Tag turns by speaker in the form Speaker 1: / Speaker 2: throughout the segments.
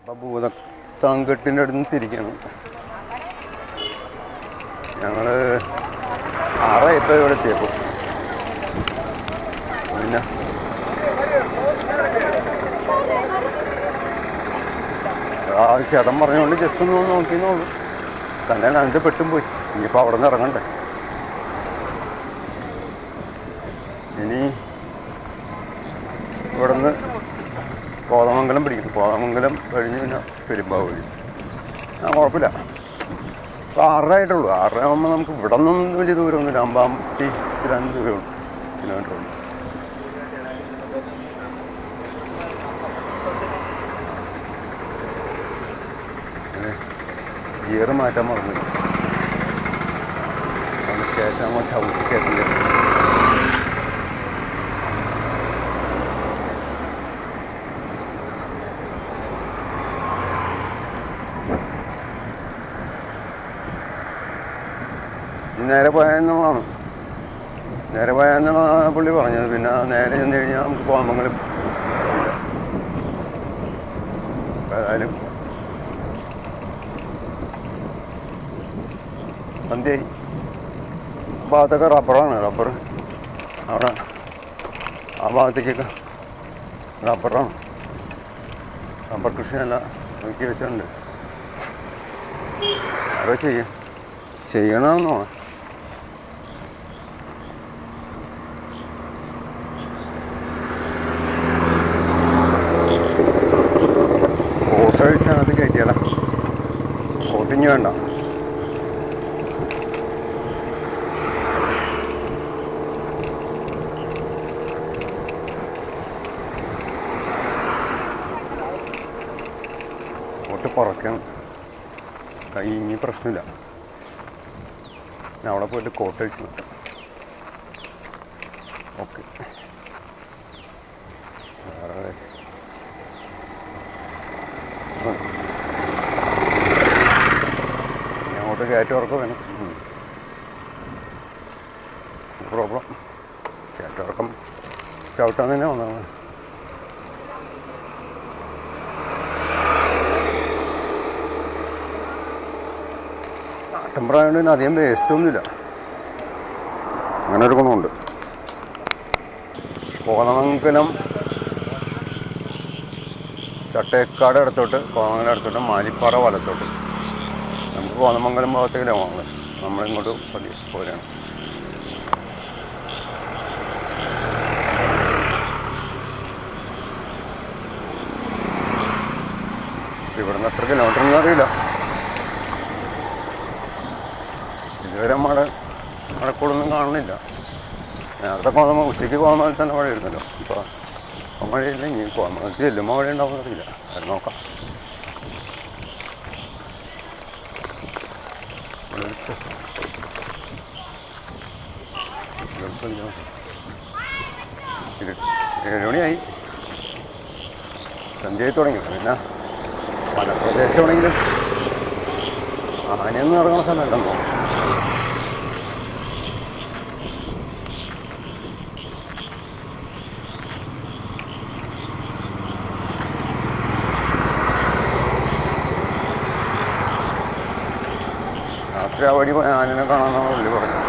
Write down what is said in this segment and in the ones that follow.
Speaker 1: അപ്പം ഭൂതത്താങ്കെട്ടിൻ്റെ അടുത്ത് നിന്ന് തിരിക്കണം. ഞങ്ങൾ 6 ഇപ്പോൾ ഇവിടെ എത്തിയപ്പോൾ പിന്നെ ആ ചേട്ടൻ പറഞ്ഞുകൊണ്ട് ജസ്റ്റ് ഒന്ന് നോക്കിയെന്നുള്ളൂ. തന്നെ കണ്ട് പെട്ടും പോയി. ഇനിയിപ്പോൾ അവിടെ നിന്ന് ഇറങ്ങണ്ടേ. ഇനി ഇവിടെ നിന്ന് കോതമംഗലം പിടിക്കും. കോതമംഗലം കഴിഞ്ഞ് പിന്നെ പെരുമ്പാവൂർ. കുഴപ്പമില്ല. ഇപ്പോൾ 6 ആയിട്ടുള്ളൂ. 6 ആകുമ്പോൾ നമുക്ക് ഇവിടെ നിന്നും വലിയ ദൂരമൊന്നുമില്ല. 52 ദൂരമുള്ളൂ, കിലോമീറ്റർ ഉള്ളൂ. ഗിയർ മാറ്റാൻ മറന്നു. കയറ്റാൻ ചവിട്ടി കയറ്റില്ല. നേരെ പോയെന്നാണ് പുള്ളി പറഞ്ഞത്. പിന്നെ നേരെ ചെന്ന് കഴിഞ്ഞാൽ നമുക്ക് കോതമംഗലം. ഏതായാലും സന്ധ്യയായി. ഭാഗത്തൊക്കെ റബ്ബറാണ്. റബ്ബർ അവിടെ ആ ഭാഗത്തേക്കൊക്കെ റബ്ബറാണ്. റബ്ബർ കൃഷി നല്ല നോക്കി വെച്ചിട്ടുണ്ട്. ആരോ ചെയ്യണമെന്നോ. ഫോട്ടോ അടിച്ചതിനകത്ത് കയറ്റിയാലോ? ഫോട്ടിഞ്ഞ് വേണ്ട. ഫോട്ട് പറക്കണം. കൈ ഇനി പ്രശ്നമില്ല. ഞാൻ അവിടെ പോയിട്ട് കോട്ട് അടിച്ചു നോക്കാം. ഓക്കെ. അങ്ങോട്ട് കയറ്റമിറക്കം വേണം. പ്രോബ്ലം കയറ്റമിറക്കം ചവിട്ടാൻ തന്നെ വന്നതാണ്. നാട്ടിൻപുറമായതുകൊണ്ട് തന്നെ അധികം വേസ്റ്റൊന്നുമില്ല. അങ്ങനെ ഒരു ഗുണമുണ്ട്. കോതമംഗലം ചട്ടേക്കാട് അടുത്തോട്ട്, കോതമംഗലം അടുത്തോട്ട്, മാലിപ്പാറ വലത്തോട്ട്. നമുക്ക് കോതമംഗലം ഭാഗത്തേക്കിലാണ് പോകുന്നത്. നമ്മളിങ്ങോട്ട് പോലെയാണ്. ഇവിടുന്ന് എത്ര കിലോമീറ്ററൊന്നും അറിയില്ല. ഇതുവരെ മഴക്കൂടൊന്നും കാണുന്നില്ല. നേരത്തെ ഉച്ചയ്ക്ക് കോതമംഗലത്തിൽ തന്നെ മഴ ഇരുന്നല്ലോ. ഇപ്പോൾ മഴയില്ല. ഇനി കോതമംഗലത്തിൽ ചെല്ലുമ്പോൾ മഴ ഉണ്ടാവുമെന്ന് അറിയില്ല. അത് നോക്കാം. ഇത് 7 മണിയായി. സന്ധ്യയായി തുടങ്ങി. പിന്നെ മലപ്രദേശമാണെങ്കിലും ആനയൊന്നും ഇറങ്ങുന്ന സ്ഥലമല്ലെന്നോ. രാത്രി ആ വഴി ആനനെ കാണാമെന്നാണ് പുള്ളി പറഞ്ഞത്.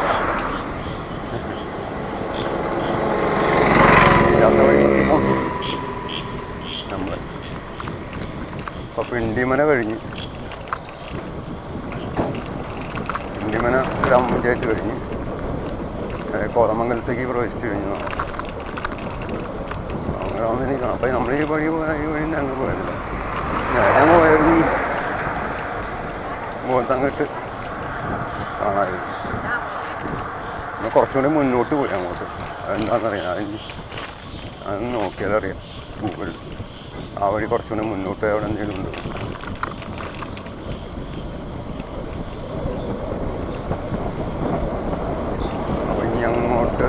Speaker 1: വഴി നമ്മൾ ഇപ്പോൾ പിണ്ടിമന കഴിഞ്ഞ്, പിണ്ടിമന ഗ്രാമപഞ്ചായത്ത് കഴിഞ്ഞ് കോതമംഗലത്തേക്ക് പ്രവേശിച്ചു കഴിഞ്ഞു. അങ്ങനെ വന്നിരിക്കണം. അപ്പം നമ്മൾ ഈ വഴി ഞങ്ങൾ പോയതില്ല. നേരെ പോയാലും ഭൂതത്താങ്കെട്ട് കാണാമായിരുന്നു. നമ്മൾ കുറച്ചുകൂടി മുന്നോട്ട് പോയി അങ്ങോട്ട്. അതെന്താണെന്നറിയാം. അതൊന്ന് നോക്കിയാലറിയാം ഗൂഗിളിൽ. ആ വഴി കുറച്ചുകൂടി മുന്നോട്ട് അവിടെ എന്തെങ്കിലും ഉണ്ട്. അപ്പോൾ ഇനി അങ്ങോട്ട്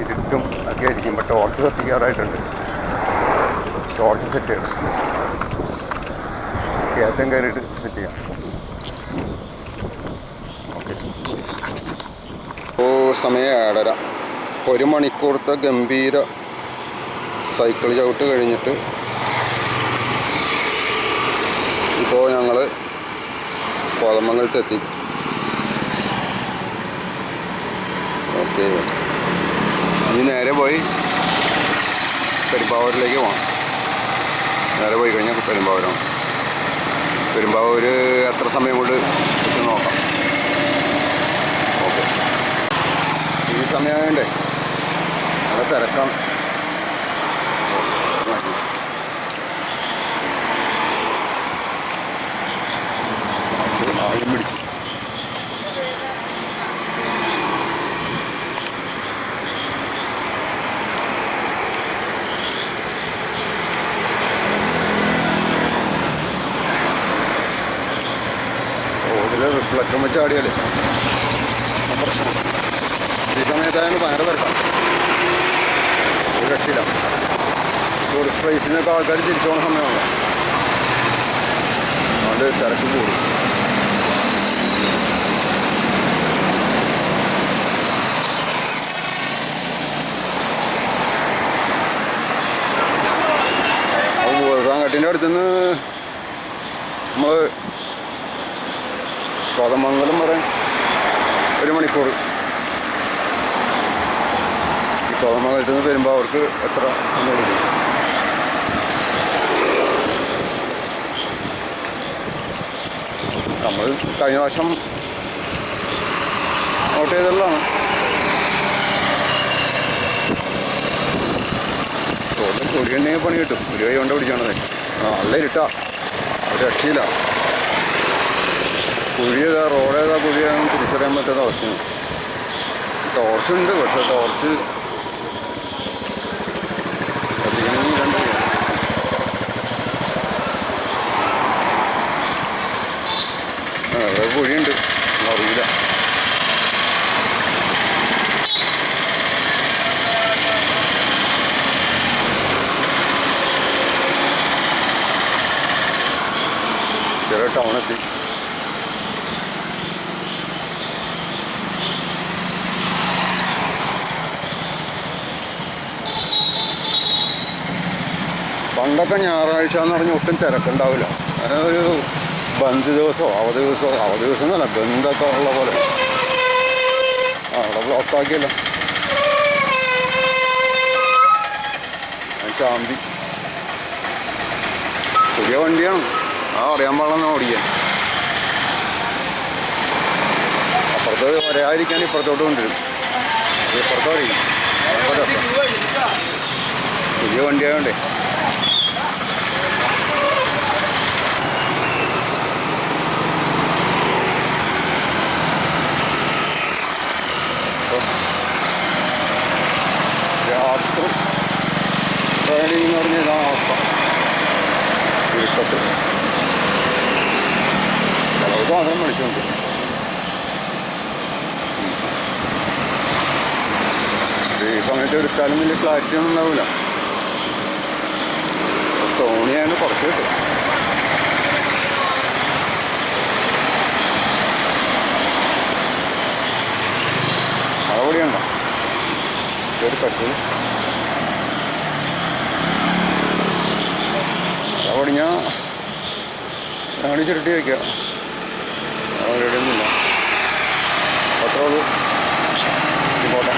Speaker 1: ഇരുട്ടും ഒക്കെ ആയിരിക്കും. ഇപ്പോൾ ടോർച്ച് കത്തിക്കാറായിട്ടുണ്ട്. ടോർച്ച് സെറ്റ് ചെയ്യണം. കയറ്റം കയറിയിട്ട് സെറ്റ് ചെയ്യാം. ഓക്കെ. സമയം 7:30. 1 മണിക്കൂറത്തെ ഗംഭീര സൈക്കിൾ ചവിട്ട് കഴിഞ്ഞിട്ട് കോതമംഗലത്തെത്തി. ഓക്കെ, ഇനി നേരെ പോയി പെരുമ്പാവൂരിലേക്ക് പോകണം. നേരെ പോയി കഴിഞ്ഞാൽ പെരുമ്പാവൂരാണ്. പെരുമ്പാവൂർ എത്ര സമയം കൊണ്ട് ചുറ്റും നോക്കാം. ഓക്കെ, ഈ സമയമായതുകൊണ്ടേ നല്ല തിരക്കാണ്. ആദ്യം പിടിച്ചു. റിഫ്ലക്ടർ വെച്ച് ആടിയാലേ പ്രശ്നം. ഈ സമയത്തായാലും ഭയങ്കര തിരക്കാം. ഒരു രക്ഷയില്ല. ടൂറിസ്റ്റ് പ്ലേസിനൊക്കെ ആൾക്കാർ തിരിച്ചു പോകുന്ന സമയമാണ്. അതുകൊണ്ട് തിരക്ക് കൂടും. ഭൂതത്താൻകെട്ടിൻ്റെ അടുത്തുനിന്ന് നമ്മൾ കോതമംഗലം വരെ 1 മണിക്കൂർ. ഈ കോതമംഗലത്ത് നിന്ന് വരുമ്പോൾ അവർക്ക് എത്ര സമയം കിട്ടും? നമ്മൾ കഴിഞ്ഞ പ്രാവശ്യം നോട്ട് ചെയ്തുള്ളതാണ്. തോന്നുന്നു ഒരു എണ്ണയെ പണി കിട്ടും. ഒരു കൈ കൊണ്ട് പിടിച്ചാണത്. നല്ല ഇരുട്ടാ, ഒരു രക്ഷയില്ല. കുഴിയേതാ റോഡേതാ കുഴിയാണെന്ന് തിരിച്ചറിയാൻ പറ്റാത്ത അവസ്ഥയാണ്. ടോർച്ചുണ്ട്, പക്ഷേ ടോർച്ച് കത്തിക്കണമെങ്കിൽ 2 ചെയ്യാം. അവിടെ കുഴിയുണ്ട്, അറിയില്ല. ചെറിയ ടൗണെത്തി. പണ്ടൊക്കെ ഞായറാഴ്ച എന്ന് പറഞ്ഞാൽ ഒട്ടും തിരക്കുണ്ടാവില്ല. ഒരു ബന്ദ് ദിവസമോ അവധി ദിവസം എന്നല്ല, ബന്ധൊക്കെ ഉള്ള പോലെ. അവിടെ ബ്ലോക്കാക്കിയല്ലോ. ചാമ്പി പുതിയ വണ്ടിയാണ്. അറിയാൻ പാടില്ലെന്ന് ഓടിക്കാൻ. അപ്പുറത്ത് ഒരായിരിക്കാൻ ഇപ്പുറത്തോട്ട് കൊണ്ടുവരും. ഇപ്പുറത്ത് അറിയും. പുതിയ വണ്ടിയായോണ്ടേ രാത്രി ട്രാവലിംഗ് എന്ന് പറഞ്ഞ ഇതാണ് അവസ്ഥ. ഇരുട്ടത്ത് ചിലവർക്ക് മാത്രം വിളിച്ചുകൊണ്ട് ഈ സമയത്ത് എടുത്താലും വലിയ ക്ലാരിറ്റി ഒന്നും ഉണ്ടാവില്ല. സോണിയാണ് കുറച്ച് കിട്ടും. അവിടെയുണ്ടോ ഒരു പശു? അവിടെ ഞാൻ ചുരുട്ടി വയ്ക്കാം. റെഡിയൊന്നുമില്ല. പത്രമുള്ളൂ. പോട്ടെ,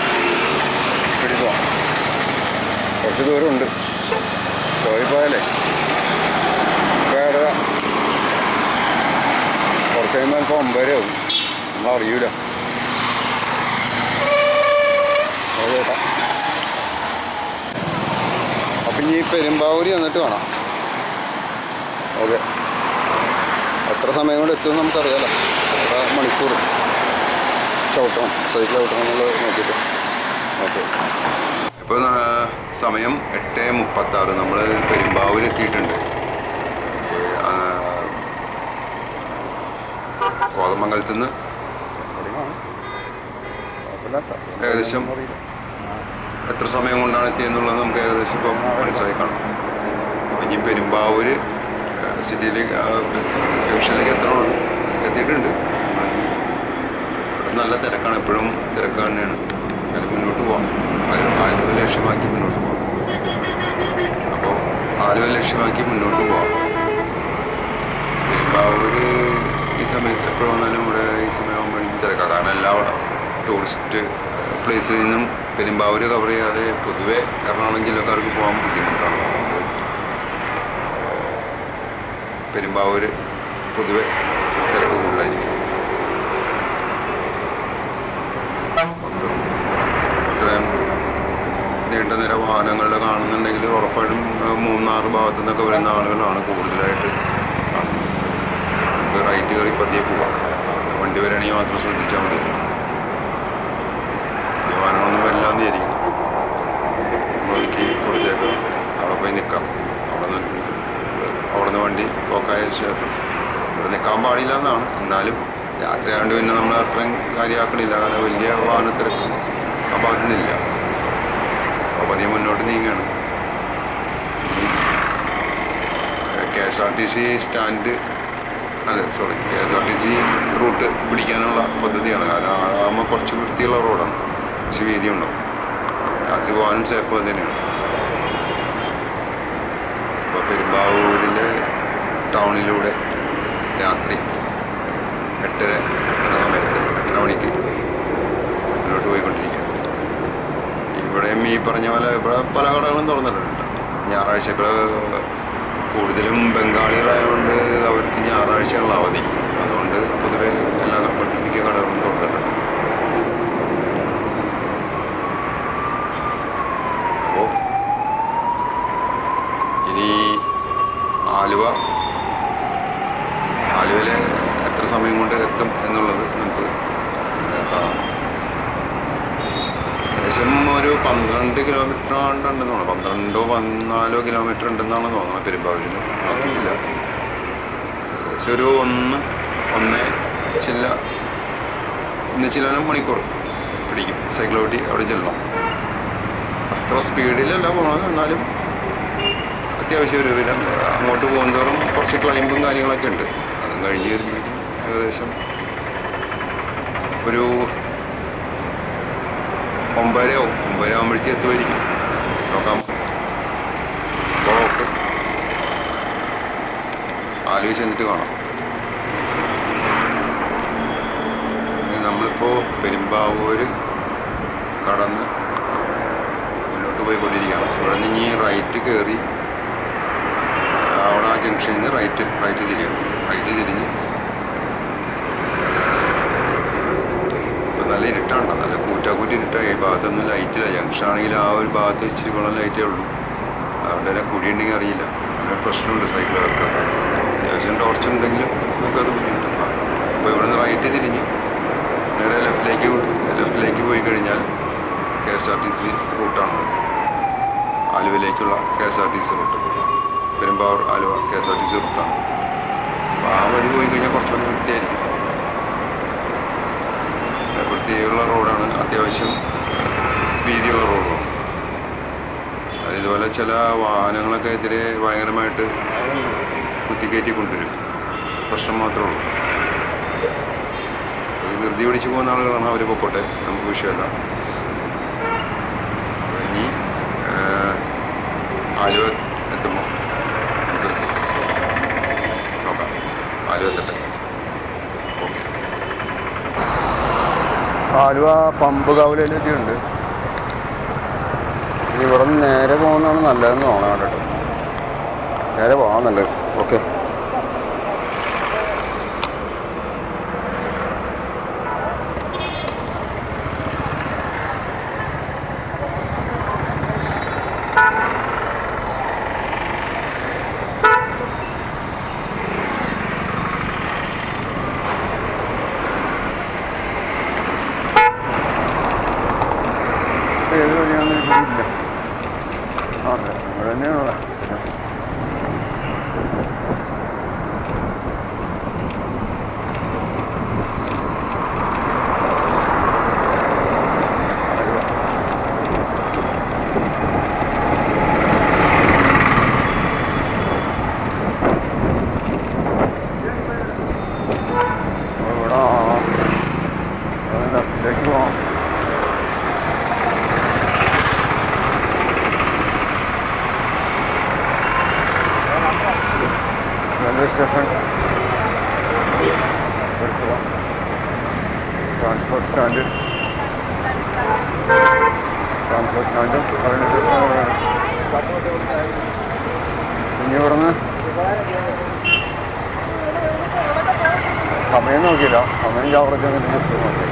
Speaker 1: പിടിച്ചോ. കുറച്ച് ദൂരമുണ്ട്. പോയിപ്പോയാലേ വേറെ കുറച്ച് കഴിയുമ്പോൾ ഇപ്പോൾ 9 ആവും. നമ്മൾ അറിയൂല. ചേട്ടാ, അപ്പം ഇനി പെരുമ്പാവൂര് വന്നിട്ട് വേണം. ഓക്കെ, എത്ര സമയം കൊണ്ട് എത്തുമെന്ന് നമുക്കറിയാലോ. എത്ര മണിക്കൂർ ചവിട്ടണം, സൈക്കിൾ ചവിട്ടണം എന്നുള്ളത് നോക്കിയിട്ട്. ഓക്കെ, ഇപ്പോൾ സമയം 8:36. നമ്മൾ പെരുമ്പാവൂർ എത്തിയിട്ടുണ്ട്. കോതമംഗലത്ത് നിന്ന് ഏകദേശം എത്ര സമയം കൊണ്ടാണ് എത്തിയെന്നുള്ളത് നമുക്ക് ഏകദേശം ഇപ്പം മനസ്സിലായി കാണും. ഇനി പെരുമ്പാവൂർ സിറ്റിയിലേക്ക് ജംഗ്ഷനിലേക്ക് എത്തിയിട്ടുണ്ട്. നല്ല തിരക്കാണ്, എപ്പോഴും തിരക്ക് തന്നെയാണ്. അതിൽ മുന്നോട്ട് പോകാം. ആലുവ ലക്ഷ്യമാക്കി മുന്നോട്ട് പോകാം. അപ്പോൾ ആലുവ ലക്ഷ്യമാക്കി മുന്നോട്ട് പോകാം. പെരുമ്പാവൂർ ഈ
Speaker 2: സമയത്ത് എപ്പോഴും വന്നാലും ഇവിടെ ഈ സമയമാകുമ്പോൾ എനിക്ക് തിരക്കാം. കാരണം എല്ലാ ടൂറിസ്റ്റ് പ്ലേസിൽ നിന്നും പെരുമ്പാവൂർ കവർ ചെയ്യാതെ പൊതുവെ എറണാകുളം ജില്ലക്കാർക്ക് പോകാൻ ബുദ്ധിമുട്ടാണ്. പെരുമ്പാവൂർ പൊതുവെ തിരക്ക് കൂടുതലായിരിക്കും. ഇത്രയും നീണ്ട നിര വാഹനങ്ങളുടെ കാണുന്നുണ്ടെങ്കിൽ ഉറപ്പായിട്ടും മൂന്നാറ് ഭാഗത്തു നിന്നൊക്കെ വരുന്ന ആളുകളാണ് കൂടുതലായിട്ട് കാണുന്നത്. നമുക്ക് റൈറ്റ് കയറി പതിയെ പോവാം. വണ്ടി വരികയാണെങ്കിൽ മാത്രം ശ്രദ്ധിച്ചാൽ മതി. വാഹനമൊന്നും വരില്ലാന്ന് വിചാരിക്കും. ഒതുക്കി കൊടുത്തേക്ക് അവിടെ പോയി നിൽക്കാം. അവിടെ നിന്ന് വണ്ടി ബ്ലോക്കായ ശേഷം ഇവിടെ നിൽക്കാൻ പാടില്ല എന്നാണ്. എന്നാലും രാത്രി ആയതുകൊണ്ട് പിന്നെ നമ്മൾ അത്രയും കാര്യമാക്കണില്ല. കാരണം വലിയ വാഹനത്തിരക്ക് ആ ഭാഗത്തുനിന്നില്ല. അപ്പോൾ പതിയെ മുന്നോട്ട് നീങ്ങുകയാണ്. KSRTC സ്റ്റാൻഡ് KSRTC റൂട്ട് പിടിക്കാനുള്ള പദ്ധതിയാണ്. കാരണം അതാകുമ്പോൾ കുറച്ച് വൃത്തിയുള്ള റോഡാണ്, കുറച്ച് വീതിയുണ്ടാവും. രാത്രി പോകാനും സേഫ് തന്നെയാണ്. ഇപ്പോൾ പെരുമ്പാവൂരിലെ ടൗണിലൂടെ രാത്രി 8:30 എന്ന സമയത്ത് 8:30 മണിക്ക് മുന്നോട്ട് പോയിക്കൊണ്ടിരിക്കുകയാണ്. ഇവിടെയും ഈ പറഞ്ഞ പോലെ ഇവിടെ പല കടകളും തുറന്നിട്ടുണ്ട്. ഞായറാഴ്ച ഇപ്പോൾ കൂടുതലും ബംഗാളികളായതുകൊണ്ട് അവർക്ക് ഞായറാഴ്ചയുള്ള അവധി. അതുകൊണ്ട് പൊതുവെ എല്ലാ മിക്ക കടകളും തുറന്നിട്ടുണ്ട്. അപ്പോൾ ഇനി ആലുവയിലെ എത്ര സമയം കൊണ്ട് എത്തും എന്നുള്ളത് നമുക്ക് കാണാം. ഏകദേശം ഒരു 12 കിലോമീറ്റർ ഉണ്ടെന്ന് തോന്നുന്നു. 12-14 കിലോമീറ്റർ ഉണ്ടെന്നാണ് തോന്നുന്നത് പെരുമ്പാവൂരിൽ. നോക്കിയില്ല. ഏകദേശം ഒരു 1 ചില മണിക്കൂർ പിടിക്കും സൈക്കിൾ ഓട്ടി അവിടെ ചെല്ലണം. അത്ര സ്പീഡിലല്ല പോകണത്, എന്നാലും അത്യാവശ്യം ഒരു വിധം അങ്ങോട്ട് പോകുന്നതോറും കുറച്ച് ക്ലൈമ്പും കാര്യങ്ങളൊക്കെ ഉണ്ട്. അതും കഴിഞ്ഞ് വരുമ്പോഴേക്കും ഏകദേശം ഒരു 9 ആകുമ്പോഴേക്കും എത്തുമായിരിക്കും. നോക്കാം. അപ്പോൾ ഓക്കെ, ആലുവ ചെന്നിട്ട് കാണാം. നമ്മളിപ്പോൾ പെരുമ്പാവൂർ കടന്ന് മുന്നോട്ട് പോയിക്കൊണ്ടിരിക്കുകയാണ്. ഇവിടെ നിന്ന് ഇനി റൈറ്റ് കയറി അവിടെ ആ ജംഗ്ഷനിൽ നിന്ന് റൈറ്റ് തിരിയണം. റൈറ്റ് തിരിഞ്ഞ് ഇപ്പം നല്ല ഇരുട്ടാണ്, നല്ല കൂറ്റാക്കൂറ്റി ഇരുട്ടായി. ഈ ഭാഗത്തൊന്നും ലൈറ്റില്ല. ജംഗ്ഷൻ ആണെങ്കിൽ ആ ഒരു ഭാഗത്ത് ഇച്ചിരി കുളം ലൈറ്റേ ഉള്ളൂ. അതുകൊണ്ട് തന്നെ കുടിയുണ്ടെങ്കിൽ അറിയില്ല. അങ്ങനെ പ്രശ്നമുണ്ട് സൈക്കിളുകാർക്ക്. അത്യാവശ്യം ടോർച്ച് ഉണ്ടെങ്കിലും നമുക്കത് ബുദ്ധിമുട്ടാണ്. അപ്പോൾ ഇവിടെ നിന്ന് റൈറ്റ് തിരിഞ്ഞ് നേരെ ലെഫ്റ്റിലേക്ക് പോയി കഴിഞ്ഞാൽ KSRTC റൂട്ടാണ്. ആലുവയിലേക്കുള്ള KSRTC route, Perumbavoor Aluva KSRTC റൂട്ടാണ്. അപ്പോൾ ആ വഴി പോയി കഴിഞ്ഞാൽ കുറച്ചുകൂടി വൃത്തിയായിരിക്കും. വൃത്തിയുള്ള റോഡാണ്, അത്യാവശ്യം വീതിയുള്ള റോഡാണ്. ഇതുപോലെ ചില വാഹനങ്ങളൊക്കെ എതിരെ ഭയങ്കരമായിട്ട് കുത്തിക്കയറ്റി കൊണ്ടുവരും. പ്രശ്നം മാത്രമേ ഉള്ളൂ. ധൃതി പിടിച്ച് പോകുന്ന ആളുകളാണ്, അവർ പൊക്കോട്ടെ, നമുക്ക് വിഷയമല്ല. ഇനി ആലുവ എത്തുമ്പോൾ നമുക്ക് നോക്കാം. ആലുവ എത്തട്ടെ. ഓക്കെ.
Speaker 1: ആലുവ പമ്പുകാവിലെത്തിയുണ്ട്. ഇവിടെ നിന്ന് നേരെ പോകുന്നതാണ് നല്ലതെന്ന് തോന്നണം കേട്ടോ. നേരെ പോകാൻ നല്ലത്. ഓക്കെ. ഏത് വഴിയാണെന്ന് ഇല്ല. അതെ, ഇവിടെ തന്നെയാണുള്ള. ലെഫ്റ്റിലേക്ക് പോകാം. റെയിൽവേ സ്റ്റേഷൻ ട്രാൻസ്പോർട്ട് സ്റ്റാൻഡ് ഇനി ഇവിടുന്ന് സമയം നോക്കിയില്ല, സമയം അവിടെ ചെന്നിട്ട് ജസ്റ്റ് നോക്കി.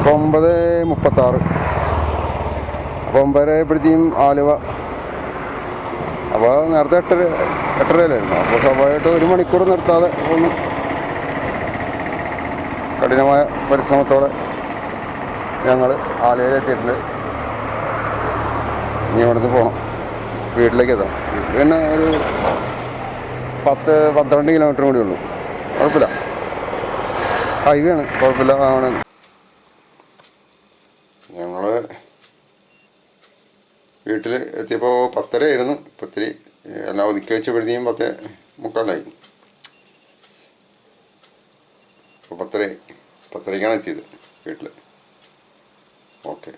Speaker 1: ഇപ്പോൾ 9:36. അപ്പോൾ 9:30 ആലുവ. അപ്പോൾ നേരത്തെ 8:30 അപ്പോൾ സ്വാഭാവികമായിട്ട് 1 മണിക്കൂർ നിർത്താതെ ഒന്ന് കഠിനമായ പരിശ്രമത്തോടെ ഞങ്ങൾ ആലുവയിലെത്തിയിട്ടുണ്ട്. ഇനി ഇവിടുന്ന് പോകണം, വീട്ടിലേക്ക് എത്താം. പിന്നെ ഒരു 10-12 കിലോമീറ്റർ കൂടി ഉള്ളൂ. കുഴപ്പമില്ല, ഹൈവേ ആണ്, കുഴപ്പമില്ല. ആണ് ഞങ്ങൾ വീട്ടിൽ എത്തിയപ്പോൾ 10:30 ആയിരുന്നു. ഇപ്പം ഇത്തിരി എല്ലാം ഒതുക്കി വെച്ചപ്പോഴത്തേക്കും 10:45. അപ്പോൾ 10:30ക്കാണ് എത്തിയത് വീട്ടിൽ. ഓക്കെ.